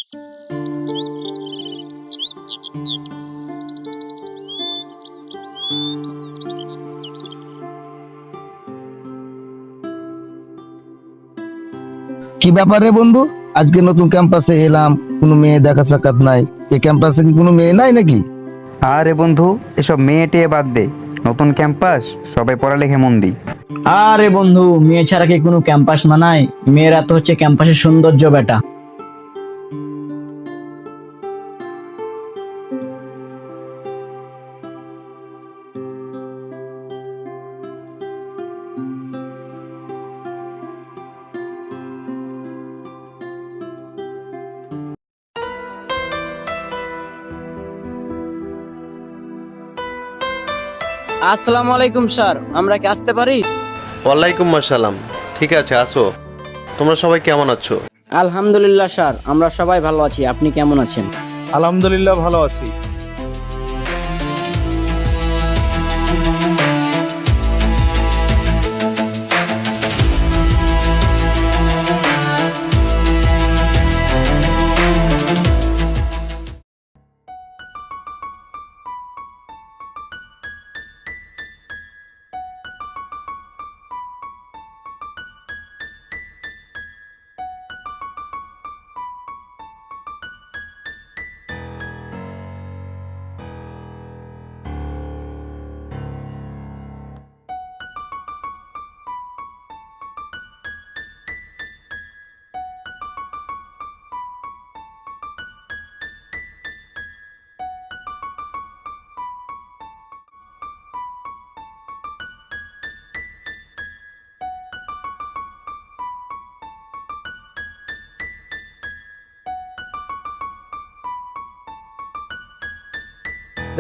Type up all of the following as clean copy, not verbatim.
কি ব্যাপারে বন্ধু, আজকে নতুন ক্যাম্পাসে এলাম, কোনো মেয়ে দেখা সাক্ষাৎ নাই। এই ক্যাম্পাসে কি কোনো মেয়ে নাই নাকি? আরে বন্ধু, এসব মেয়ে টেয়ে বাদ দে। নতুন ক্যাম্পাস, সবাই পড়ালেখে মন দি। আরে বন্ধু, মেয়ে ছাড়া কি কোনো ক্যাম্পাস মানায়? মেয়েরা তো হচ্ছে ক্যাম্পাসের সৌন্দর্য বেটা। আসসালামু আলাইকুম স্যার, আমরা কি আসতে পারি? ওয়ালাইকুম আসসালাম। ঠিক আছে, আসো। তোমরা সবাই কেমন আছো? আলহামদুলিল্লাহ স্যার, আমরা সবাই ভালো আছি। আপনি কেমন আছেন? আলহামদুলিল্লাহ ভালো আছি।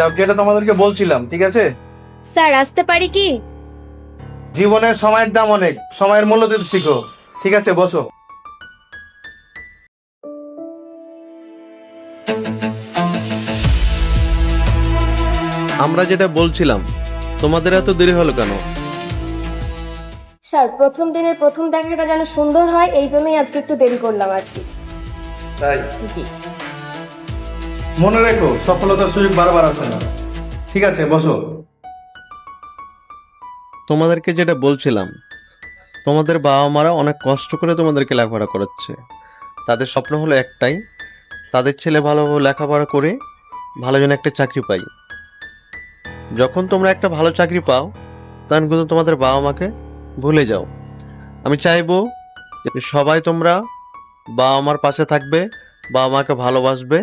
যাক, যেটা তোমাদেরকে বলছিলাম, ঠিক আছে? স্যার আসতে পারি কি? জীবনের সময়ের দাম অনেক, সময়ের মূল্য দিতে শিখো। ঠিক আছে, বসো। আমরা যেটা বলছিলাম, তোমাদের এত দেরি হলো কেন? স্যার প্রথম দিনের প্রথম দেখাটা যেন সুন্দর হয়, এই জন্যই আজকে একটু দেরি করলাম আর কি। তাই জি। মনে রেখো, সফলতার সুযোগ বারবার আসে না। ঠিক আছে, বসো। তোমাদেরকে যেটা বলছিলাম, তোমাদের বাবা মারা অনেক কষ্ট করে তোমাদেরকে লেখাপড়া করাচ্ছে। তাদের স্বপ্ন হলো একটাই, তাদের ছেলে ভালোভাবে লেখাপড়া করে ভালো যেন একটা চাকরি পাই। যখন তোমরা একটা ভালো চাকরি পাও, তখন কিন্তু তোমাদের বাবা মাকে ভুলে যাও। আমি চাইবো যে সবাই তোমরা বাবা মার পাশে থাকবে, বাবা মাকে ভালোবাসবে।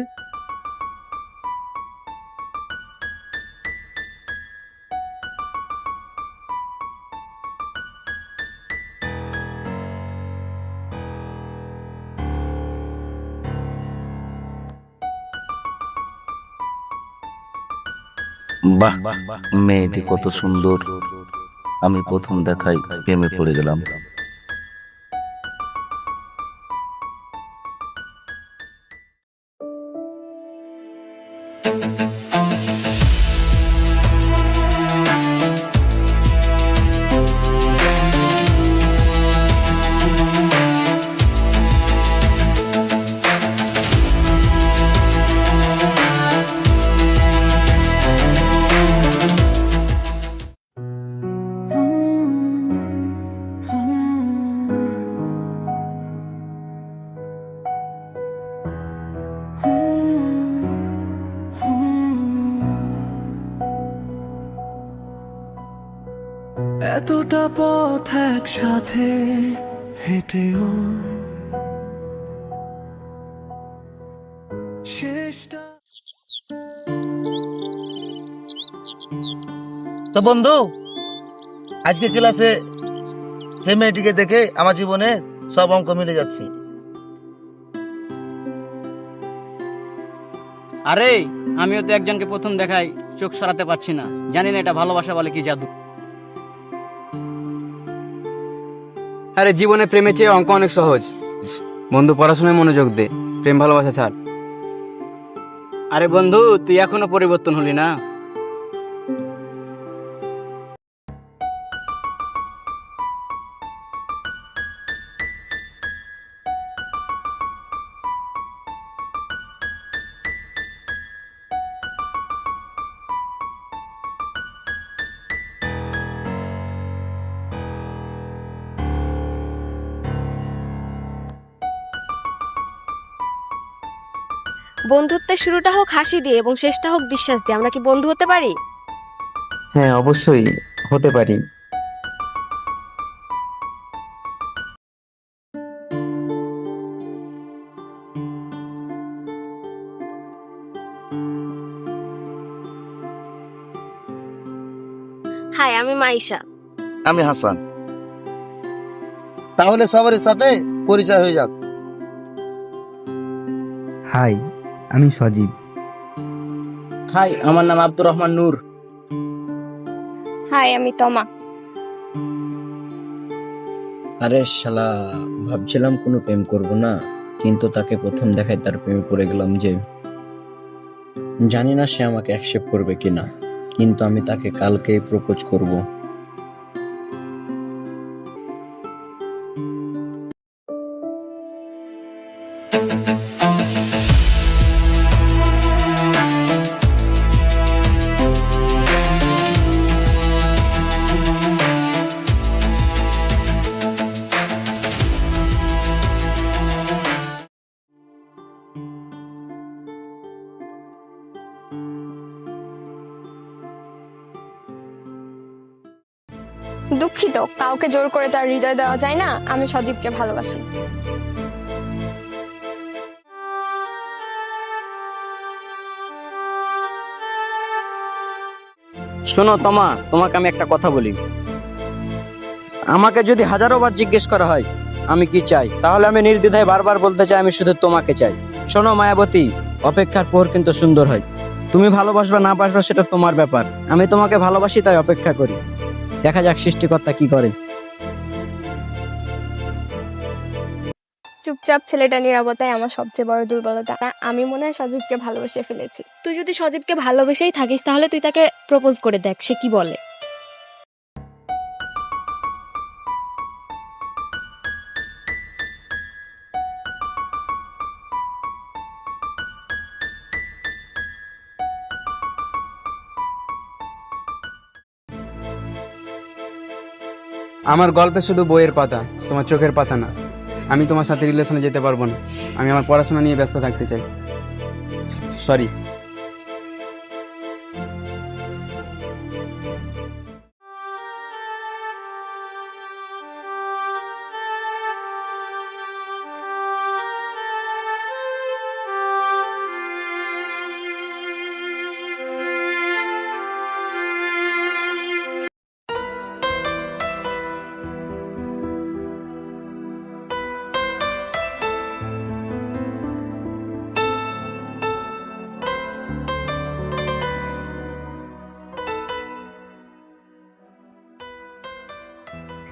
বাহ, মেয়েটি কত সুন্দর! আমি প্রথম দেখায় প্রেমে পড়ে গেলাম। এতটা পথ একসাথে হেঁটেও শেষটা। তো বন্ধু, আজকে ক্লাসে সে মেয়েটিকে দেখে আমার জীবনে সব অঙ্ক মিলে যাচ্ছে। আরে আমিও তো একজনকে প্রথম দেখাই চোখ সরাতে পারছি না। জানি না এটা ভালোবাসা বলে কি জাদু। আরে জীবনে প্রেমের চেয়ে অঙ্ক অনেক সহজ। বন্ধু, পড়াশোনায় মনোযোগ দে, প্রেম ভালোবাসা ছাড়। আরে বন্ধু, তুই এখনো পরিবর্তন হলি না। বন্ধুত্বের শুরুটা হোক হাসি দিয়ে এবং শেষটা হোক বিশ্বাস দিয়ে। আমরা কি বন্ধু হতে পারি? হ্যাঁ, অবশ্যই হতে পারি। হাই, আমি মাইশা। আমি হাসান। তাহলে সবার সাথে পরিচয় হয়ে যাক। হাই, আমি সজীব। হাই, আমার নাম আব্দুর রহমান নূর। হাই, আমি তমা। আরে শালা, ভাবছিলাম কোনো প্রেম করব না, কিন্তু তাকে প্রথম দেখায় তার প্রেমে পড়ে গেলাম। যে জানি না সে আমাকে অ্যাকসেপ্ট করবে কিনা, কিন্তু আমি তাকে কালকেই প্রপোজ করব। দুঃখিত, কাউকে জোর করে তার হৃদয় দেওয়া যায় না। আমি সজীবকে ভালোবাসি। শোনো তোমা, তোমাকে আমি একটা কথা বলি। আমাকে যদি হাজারো বার জিজ্ঞেস করা হয় আমি কি চাই, তাহলে আমি নির্দ্বিধায় বারবার বলতে চাই আমি শুধু তোমাকে চাই। শোনো মায়াবতী, অপেক্ষার পর কিন্তু সুন্দর হয়। তুমি ভালোবাসবা না বাসবা সেটা তোমার ব্যাপার। আমি তোমাকে ভালোবাসি, তাই অপেক্ষা করি। দেখা যাক সৃষ্টিকর্তা কি করে। চুপচাপ ছেলেটা নীরবতাই আমার সবচেয়ে বড় দুর্বলতা। আমি মনে হয় সজীবকে ভালোবেসে ফেলেছি। তুই যদি সজীবকে ভালোবেসেই থাকিস তাহলে তুই তাকে প্রপোজ করে দেখ সে কি বলে। আমার গল্পে শুধু বইয়ের পাতা, তোমার চোখের পাতা না। আমি তোমার সাথে রিলেশনে যেতে পারবো না। আমি আমার পড়াশোনা নিয়ে ব্যস্ত থাকতে চাই। সরি।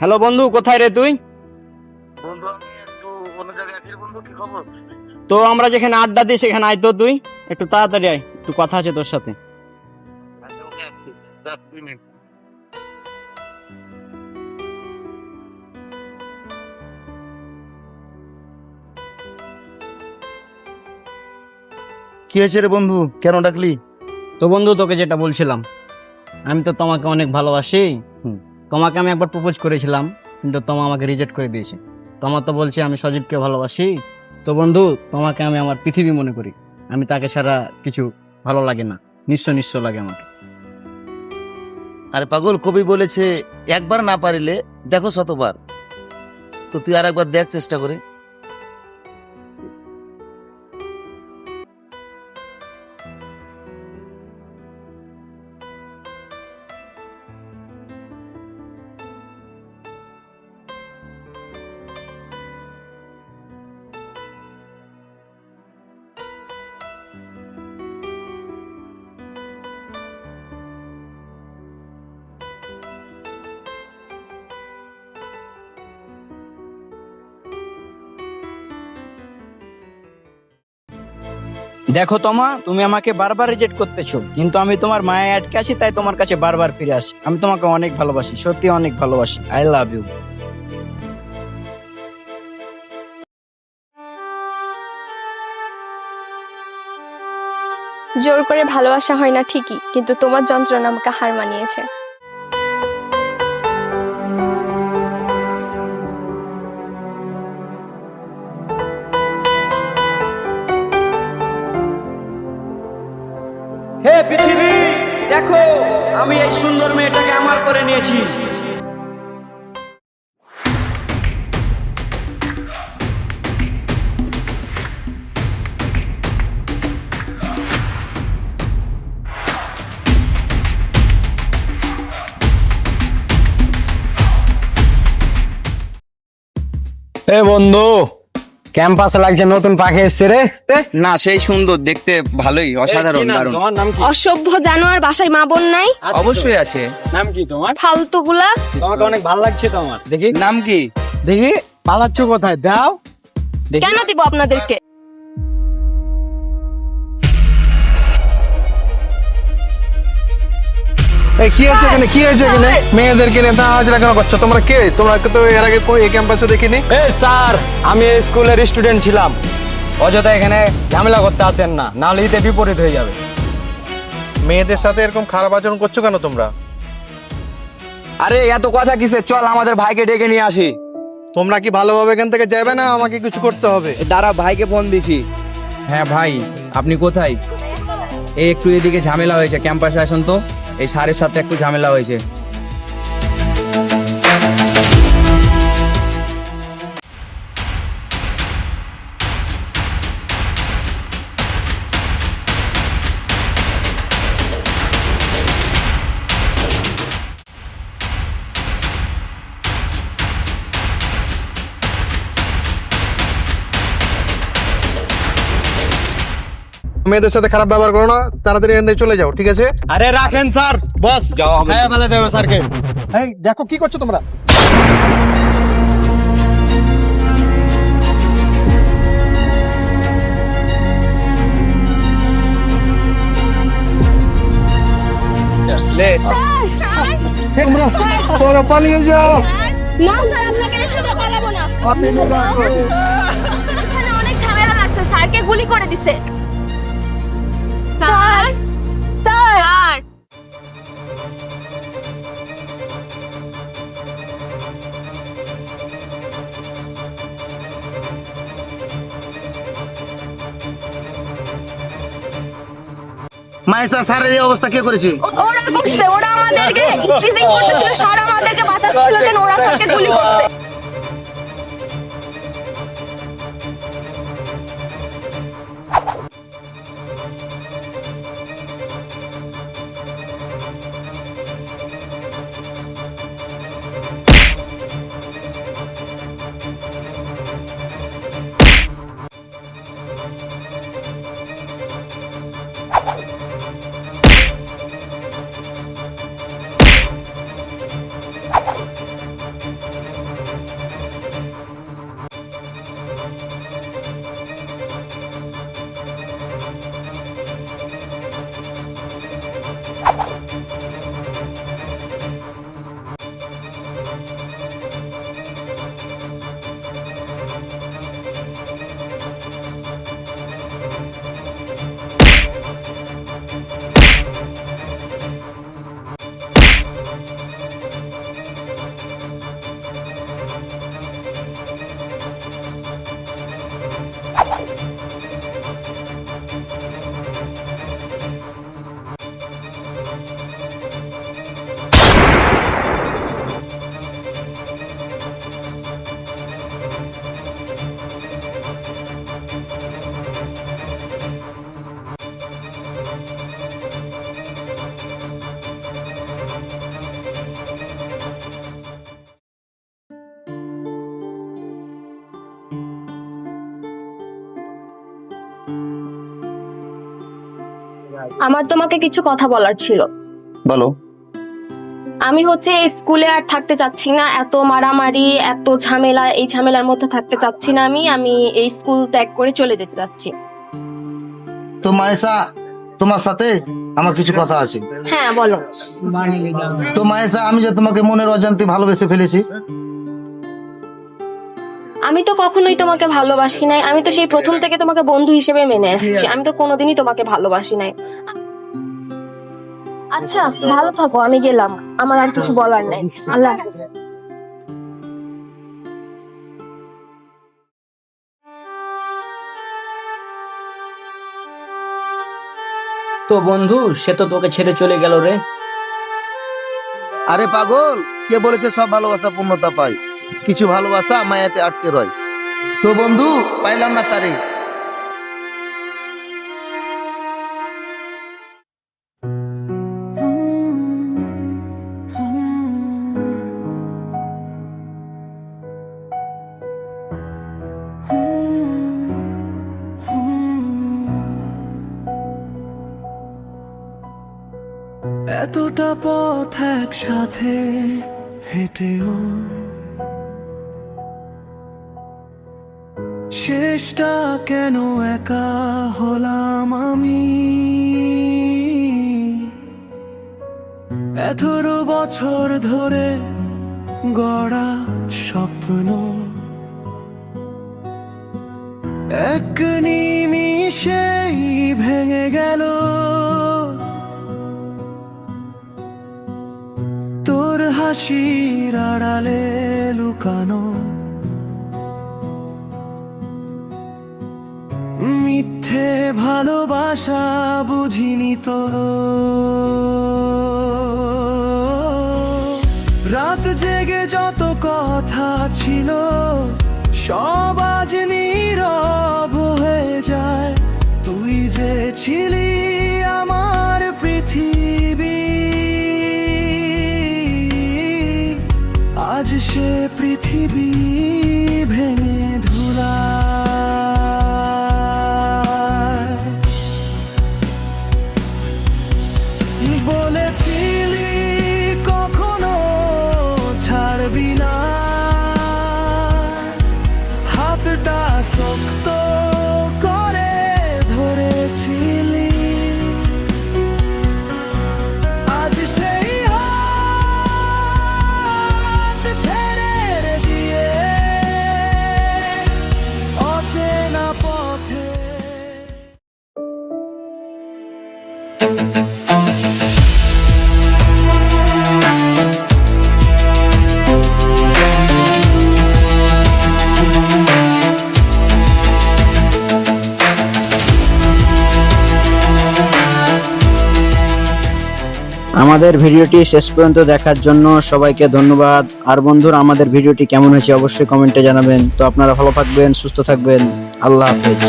হ্যালো বন্ধু, কোথায় রে তুই? বন্ধু আমি একটু অন্য জায়গায় আছি। বন্ধু কি খবর? তো আমরা যেখানে আড্ডা দিই সেখানে আয় তো, তুই একটু তাড়াতাড়ি আয়, একটু কথা আছে তোর সাথে। কি হয়েছে রে বন্ধু, কেন ডাকলি? তো বন্ধু, তোকে যেটা বলছিলাম, আমি তো তোমাকে অনেক ভালোবাসি। তোমাকে আমি একবার প্রপোজ করেছিলাম, কিন্তু তোমা আমাকে রিজেক্ট করে দিয়েছে। তোমা তো বলছে আমি সজীবকে ভালোবাসি। তো বন্ধু, তোমাকে আমি আমার পৃথিবী মনে করি। আমি তাকে ছাড়া কিছু ভালো লাগে না, নিঃস্ব নিঃস্ব লাগে আমাকে। আরে পাগল, কবি বলেছে একবার না পারিলে দেখো শতবার। তো তুই আর একবার দেখ চেষ্টা করে। দেখো তোমা, তুমি আমাকে বারবার রিজেক্ট করতেছো, কিন্তু আমি তোমার মায়ায় আটকে আছি, তাই তোমার কাছে বারবার ফিরে আসি। আমি তোমাকে অনেক ভালোবাসি, সত্যি অনেক ভালোবাসি। I love you. জোর করে ভালোবাসা হয় না ঠিকই, কিন্তু তোমার যন্ত্রণা আমাকে হার মানিয়েছে। হে পৃথিবী, দেখো আমি এই সুন্দর মেয়েটাকে আমার করে নিয়েছি। এ বন্ধু, ক্যাম্পাসে লাগছে নতুন পাখি এসছে রে। না, সেই সুন্দর দেখতে, ভালোই, অসাধারণ, দারুণ। তোমার নাম কি? অসভ্য জানোয়ার, বাসায় মা বোন নাই? অবশ্যই আছে। নাম কি তোমার? ফালতুগুলা। তোমাকে অনেক ভালো লাগছে তো আমার। দেখি নাম কি? দেখি পালাচ্ছ কোথায়, দাও। কেন দিব আপনাদেরকে? এই কি হয়েছে এখানে? কি হয়েছে এখানে? মেয়েদেরকে নেতা হাজরা কেন করছো? তোমরা কে? তোমরা তো এর আগে এই ক্যাম্পাসে দেখিনি। এ স্যার, আমি এই স্কুলের স্টুডেন্ট ছিলাম। অযথা এখানে ঝামেলা করতে আসেন না, নাহলে এতে বিপরীত হয়ে যাবে। মেয়েদের সাথে এরকম খারাপ আচরণ করছো কেন তোমরা? আরে এত কথা কিসে, চল আমাদের ভাইকে ডেকে নিয়ে আসি। তোমরা কি ভালোভাবে এখান থেকে যাবে না আমাকে কিছু করতে হবে? দাঁড়া, ভাইকে ফোন দিছি। হ্যাঁ ভাই, আপনি কোথায়? এই একটু এদিকে ঝামেলা হয়েছে, ক্যাম্পাসে আসুন তো। এই স্যারের সাথে একটু ঝামেলা হয়েছে। মেয়েদের সাথে খারাপ ব্যবহার করো না, তাড়াতাড়ি এখান থেকে চলে যাও, ঠিক আছে? আরে রাখেন স্যার, বস যাওয়া হবে। হ্যাঁ বলে দেবে স্যারকে। এই দেখো কি করছো তোমরা? তোমরা পালিয়ে যাও। না স্যার, আপনাকে রেখে পালাবো না। এখানে অনেক ঝামেলা লাগছে, স্যারকে গুলি করে দিছে। Sir, sir. মাইসা স্যারের এই অবস্থা কে করেছে? ওরা করছে, ওরা আমাদেরকে ইনক্রিজিং করতেছিল, স্যার আমাদেরকে বাঁচাচ্ছিল, কেন ওরা স্যারকে গুলি করছে। আমার তোমাকে কিছু কথা বলার ছিল। বলো। আমি হচ্ছে এই স্কুলে আর থাকতে চাচ্ছি না, এত মারামারি, এত ঝামেলা, এই ঝামেলার মধ্যে থাকতে চাচ্ছি না। আমি এই স্কুল ত্যাগ করে চলে যেতে চাচ্ছি। তো মায়েসা, তোমার সাথে আমার কিছু কথা আছে। হ্যাঁ বলো। তো মায়েসা, আমি যে তোমাকে মনের অজান্তে ভালোবেসে ফেলেছি। আমি তো কখনোই তোমাকে ভালোবাসি নাই, আমি তো সেই প্রথম থেকে তোমাকে বন্ধু হিসেবে মেনে আসছি, আমি তো কোনোদিনই তোমাকে ভালোবাসি নাই। আচ্ছা ভালো থাকো, আমি গেলাম, আমার আর কিছু বলার নাই। আল্লাহ হাফেজ। তো বন্ধু, সে তো তোকে ছেড়ে চলে গেল রে। আরে পাগল, কে বলেছে সব ভালোবাসা পূর্ণতা পায়? কিছু ভালোবাসা মায়াতে আটকে রয়। তো বন্ধু, পাইলাম না তারে। এতটা পথ একসাথে হেঁটেও শেষটা কেন একা হলাম আমি? এতরো বছর ধরে গড়া স্বপ্ন এক নিমিষেই ভেঙে গেল। তোর হাসির আড়ালে লুকানো মিথ্যে ভালোবাসা বুঝিনি তো। রাত জেগে যত কথা ছিল সব আজ নীরব হয়ে যায়। তুই যে ছিলি আমার পৃথিবী, আজ সে পৃথিবী ভেঙে ধুলায়। বলেছিলি কখনো ছাড়বি না, হাতটা শক্ত করে ধরেছিলি। আজ সেই হাত ছেড়ে দিয়ে অচেনা পথে। আমাদের ভিডিওটি শেষ পর্যন্ত দেখার জন্য সবাইকে ধন্যবাদ। আর বন্ধুরা, আমাদের ভিডিওটি কেমন হয়েছে অবশ্যই কমেন্টে জানাবেন। তো আপনারা ভালো থাকবেন, সুস্থ থাকবেন। আল্লাহ হাফেজ।